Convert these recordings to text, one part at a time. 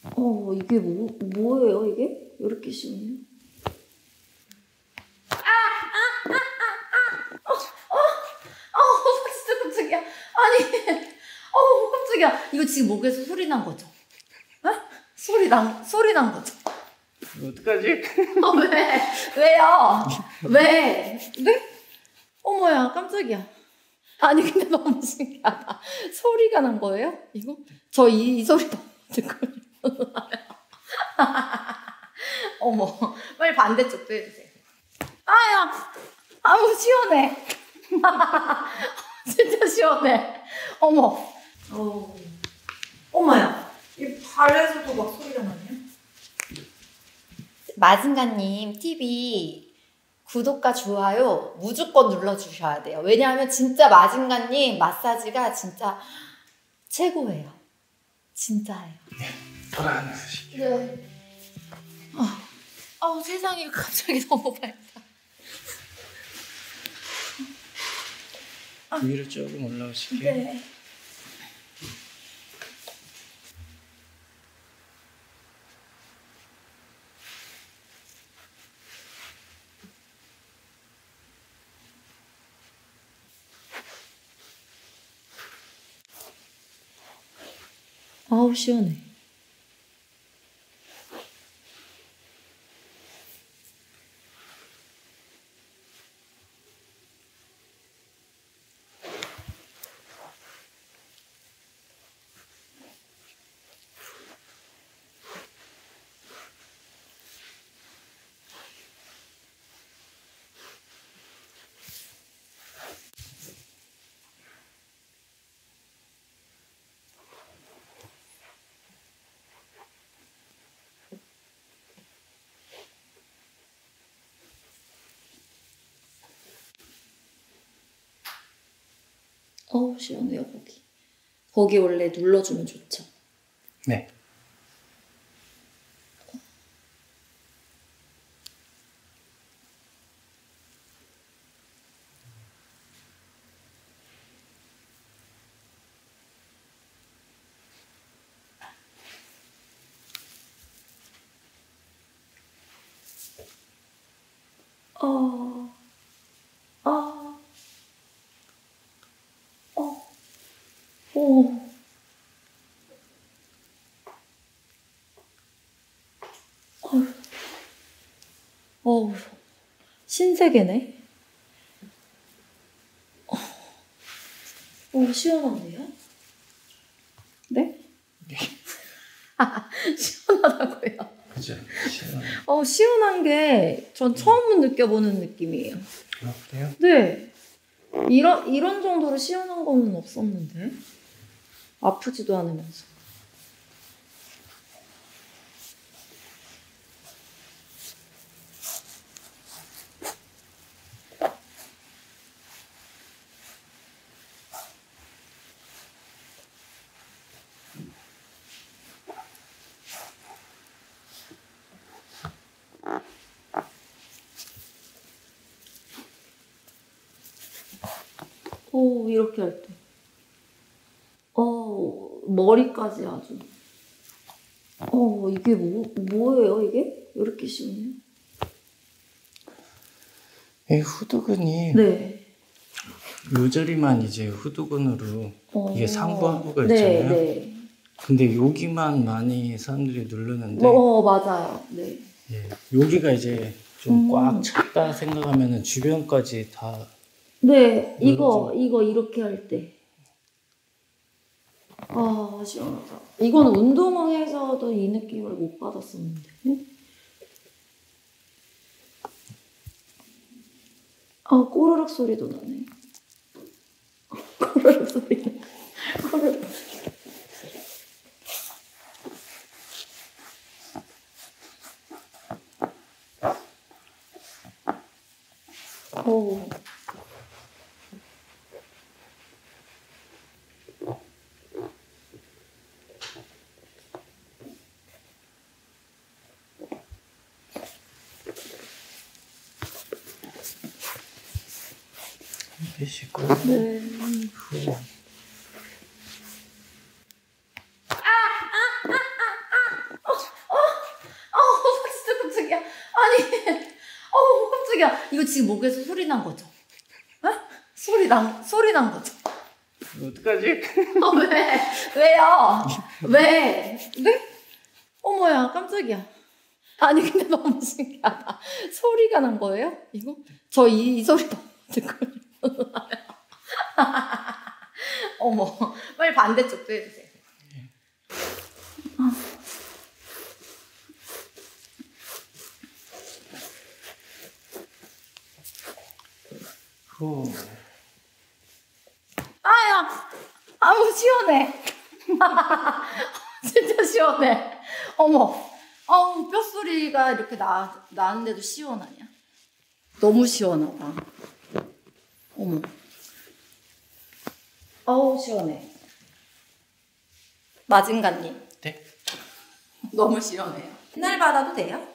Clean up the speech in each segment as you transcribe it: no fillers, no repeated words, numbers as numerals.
이게 뭐예요, 이게? 왜 이렇게 시원해요? 진짜 깜짝이야. 아니, 깜짝이야. 이거 지금 목에서 소리 난 거죠? 에? 소리 난 거죠? 어떡하지? 왜? 왜요? 왜? 네? 어머야, 깜짝이야. 아니, 근데 너무 신기하다. 소리가 난 거예요? 이거? 저 이 소리 너무 듣거든요. 어머, 빨리 반대쪽도 해주세요. 아우, 시원해. 진짜 시원해. 어머. 어머야. 이 발에서도 막 소리가 나네요. 마징가님 TV 구독과 좋아요 무조건 눌러주셔야 돼요. 왜냐하면 진짜 마징가님 마사지가 진짜 최고예요. 진짜예요. 돌아가시게요. 네. 세상에 갑자기 너무 밝다. 위로 조금 올라오시게요. 네. 아우, 시원해. 시원해요, 거기. 거기 원래 눌러주면 좋죠? 네. 신세계네. 시원한데요? 네? 네. 시원하다고요? 그죠? 시원한 게 전 처음 느껴보는 느낌이에요. 그래요? 네. 이런 정도로 시원한 거는 없었는데. 아프지도 않으면서. 이렇게 할 때. 머리까지 아주. 이게 뭐예요, 이게? 왜 이렇게 시원해요? 이 후두근이 네. 요자리만 이제 후두근으로 이게 상부하부가 네, 있잖아요. 네. 근데 여기만 많이 사람들이 누르는데 맞아요. 네. 예, 여기가 이제 좀 꽉 찼다 생각하면은 주변까지 다 네, 이거 이렇게 할 때. 시원하다. 이거는 운동화에서도 이 느낌을 못 받았었는데. 꼬르륵 소리도 나네. 꼬르륵 소리. 꼬르륵. 빼시고 네. 깜짝이야. 이거 지금 목에서 소리 난 거죠? 에? 소리 난 거죠? 어떡하지? 왜? 왜요? 왜? 네? 어머야, 깜짝이야. 아니, 근데 너무 신기하다. 소리가 난 거예요? 이거? 저 이 소리 너무 듣거든요. 어머, 빨리 반대쪽도 해주세요. 아야, 아우 시원해. 진짜 시원해. 어머, 아우 뼛소리가 이렇게 나는데도 시원하냐? 너무 시원하다. 어머, 아우 시원해. 마징가님. 네? 너무 시원해요. 맨날 받아도 돼요?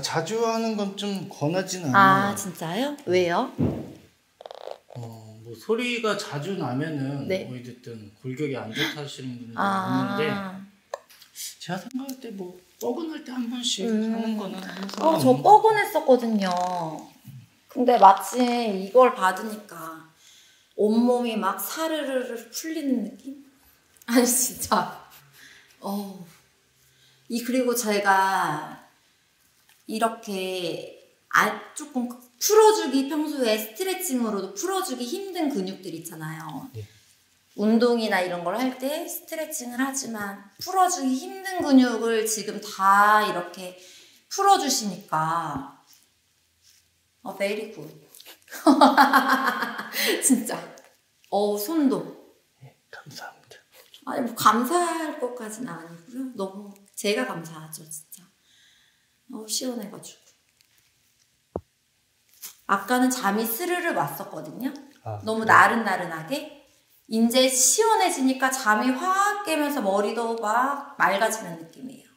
자주 하는 건 좀 권하진 않아요. 아 진짜요? 왜요? 뭐 소리가 자주 나면은 네. 뭐 어쨌든 골격이 안 좋다 하시는 분들도 있는데 제가 생각할 때 뭐 뻐근할 때 한 번씩 하는 거는 항상 저 뻐근했었거든요. 근데 마침 이걸 받으니까 온몸이 막 사르르르 풀리는 느낌? 아니 진짜. 그리고 제가 이렇게 조금 풀어주기, 평소에 스트레칭으로도 풀어주기 힘든 근육들 있잖아요. 네. 운동이나 이런 걸 할 때 스트레칭을 하지만 풀어주기 힘든 근육을 지금 다 이렇게 풀어주시니까 very good. 진짜. 손도. 네, 감사합니다. 아니 뭐 감사할 것까지는 아니고요. 너무 제가 감사하죠 진짜. 시원해가지고. 아까는 잠이 스르르 왔었거든요. 너무 나른나른하게. 이제 시원해지니까 잠이 확 깨면서 머리도 막 맑아지는 느낌이에요.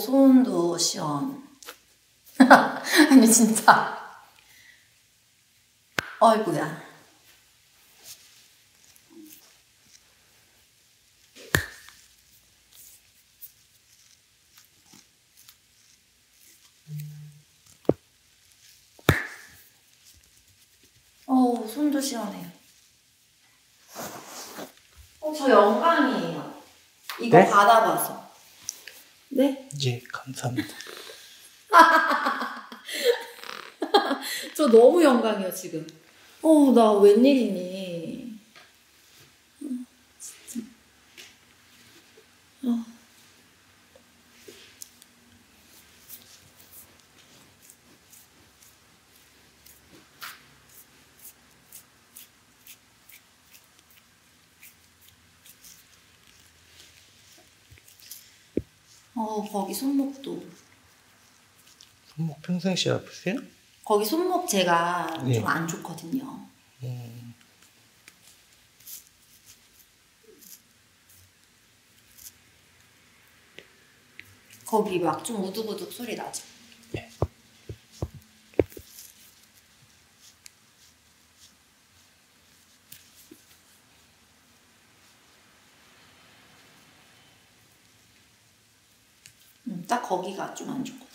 손도 시원. 아니 진짜. 어이구야. 손도 시원해요. 저 영광이에요. 이거 네? 받아봐서. 네? 예, 감사합니다. 저 너무 영광이에요, 지금. 나 웬일이니. 진짜. 거기 손목도. 손목 평상시에 아프세요? 거기 손목 제가 네. 좀 안 좋거든요. 거기 막 좀 우두부둑 소리 나죠? 네. 딱 거기가 좀 안 좋거든요.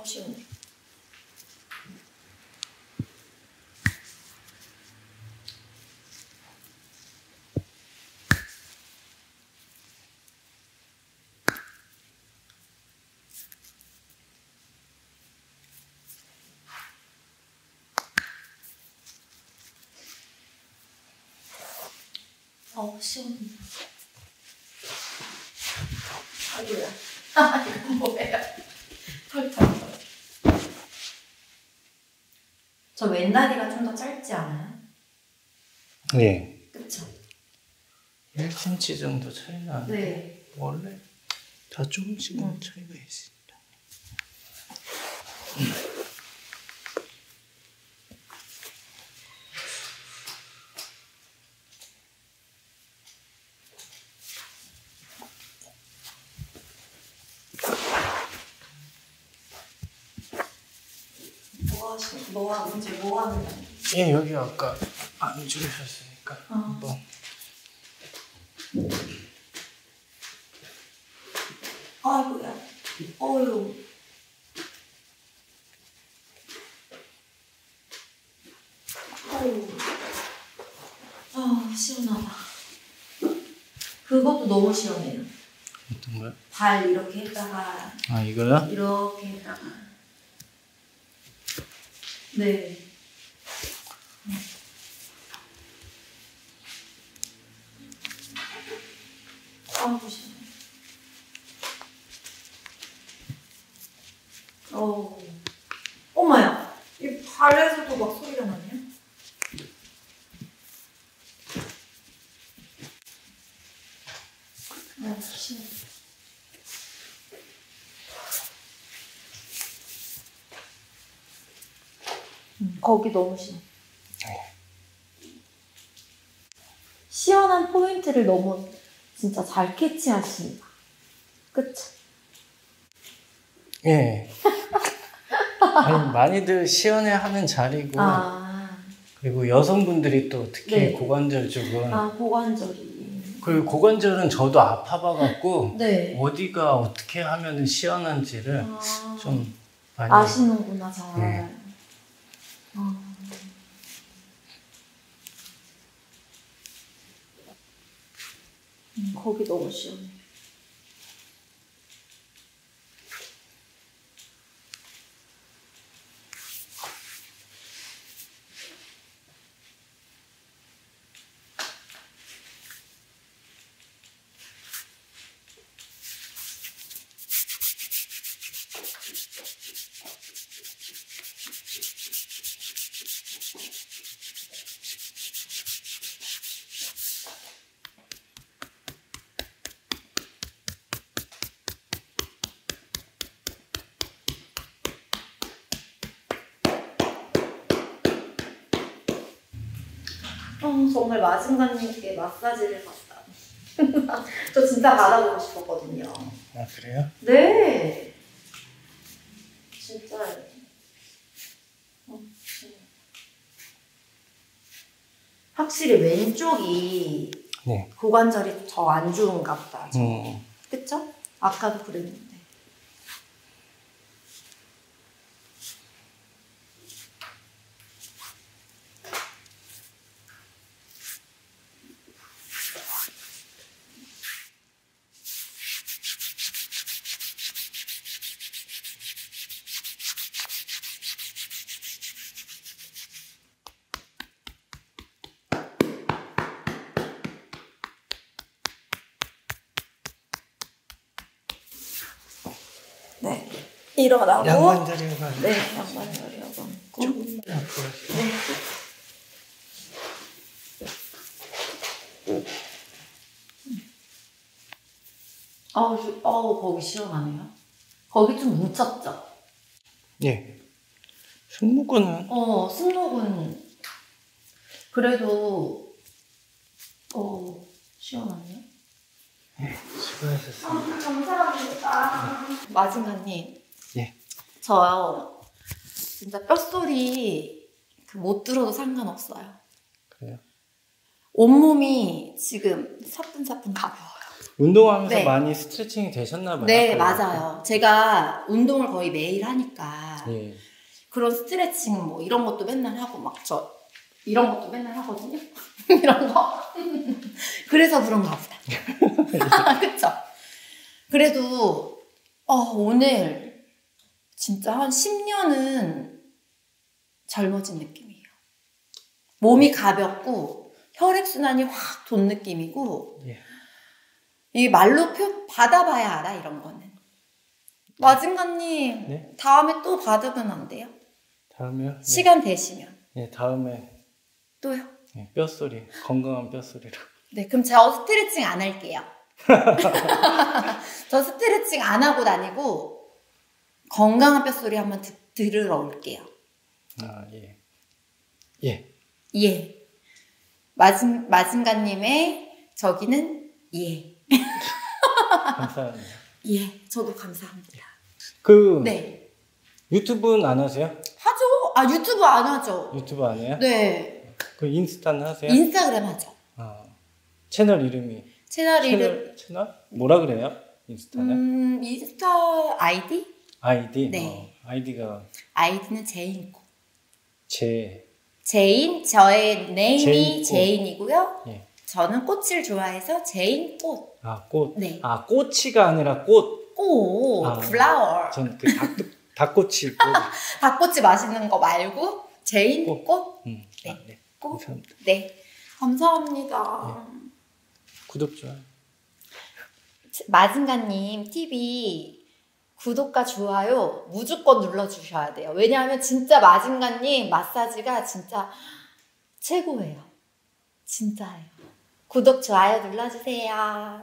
시원해. 시원해. 아이고야. 이건 뭐예요? 털털. 저 왼다리가 좀 더 짧지 않아요? 네. 그쵸? 1cm 정도 차이 나는데 네. 원래 다 조금씩은 차이가 있습니다. 이제 뭐 하는 거야? 예, 여기 아까 안 주무셨으니까 한번. 아이고야. 어휴. 어휴. 아, 시원하다. 그것도 너무 시원해요. 어떤 거요? 발 이렇게 했다가. 아, 이거요? 이렇게 했다가. 네. 아이고, 시원해. 엄마야. 이 발에서도 막 소리가 나네요. 시원해. 거기 너무 시원해. 시원한 포인트를 너무 진짜 잘 캐치하신다. 그쵸? 예. 아니, 많이들 시원해하는 자리고 그리고 여성분들이 또 특히 네. 고관절 쪽은 고관절이 그리고 고관절은 저도 아파봐갖고 네. 어디가 어떻게 하면 시원한지를 좀 많이 아시는구나 잘. 네. 거기 너무 시원해. 정말 마징가님께 마사지를 받다. 저 진짜 받아보고 싶었거든요. 아, 그래요? 네. 진짜. 확실히 왼쪽이 네. 고관절이 더 안 좋은가 보다. 그쵸? 아까도 그랬는데. 네. 일어나고. 양반 자리가. 네, 양반 자리가. 조금만 앞으로 하시죠. 네. 거기 시원하네요. 거기 좀 뭉쳤죠? 예. 승모근은? 승모근. 그래도, 시원하네요. 예, 수고하셨습니다. 감사합니다. 마징가님. 예. 저요, 진짜 뼛소리 못 들어도 상관없어요. 그래요? 온몸이 지금 사뿐사뿐 가벼워요. 운동하면서 네. 많이 스트레칭이 되셨나봐요. 네, 맞아요. 제가 운동을 거의 매일 하니까 예. 그런 스트레칭 뭐 이런 것도 맨날 하고 막 이런 것도 맨날 하거든요. 이런 거. 그래서 그런가 보다. 그쵸? 그래도 오늘 진짜 한 10년은 젊어진 느낌이에요. 몸이 가볍고 혈액순환이 확 돈 느낌이고 예. 이 말로 받아봐야 알아, 이런 거는. 마징가님, 네? 다음에 또 받으면 안 돼요? 다음에요? 네. 시간 되시면. 예, 다음에 또요? 예, 뼈소리, 건강한 뼈소리로. 네, 그럼 저 스트레칭 안 할게요. 저 스트레칭 안 하고 다니고 건강한 뼈소리 한번 들으러 올게요. 아, 예. 예. 예. 마징가님의 저기는 예. 감사합니다. 예, 저도 감사합니다. 그 네. 유튜브는 안 하세요? 하죠. 아 유튜브 안 하죠. 유튜브 안 해요? 네. 그 인스타는 하세요? 인스타그램 하죠. 아, 채널 이름이 채널 뭐라 그래요? 인스타는? 인스타 아이디? 아이디? 네. 아이디가 아이디는 제인꽃. 제인 저의 네임이 제인꽃. 제인이고요. 예. 저는 꽃을 좋아해서 제인꽃. 아, 꽃. 네. 아, 꼬치가 아니라 꽃. 꽃, 아, 플라워. 전 그 닭꼬치 꽃. 닭꼬치 맛있는 거 말고 제인꽃. 네. 네. 네. 꽃. 감사합니다. 네. 감사합니다. 구독 좋아요. 마징가님 TV 구독과 좋아요 무조건 눌러주셔야 돼요. 왜냐하면 진짜 마징가님 마사지가 진짜 최고예요. 진짜예요. 구독, 좋아요 눌러주세요.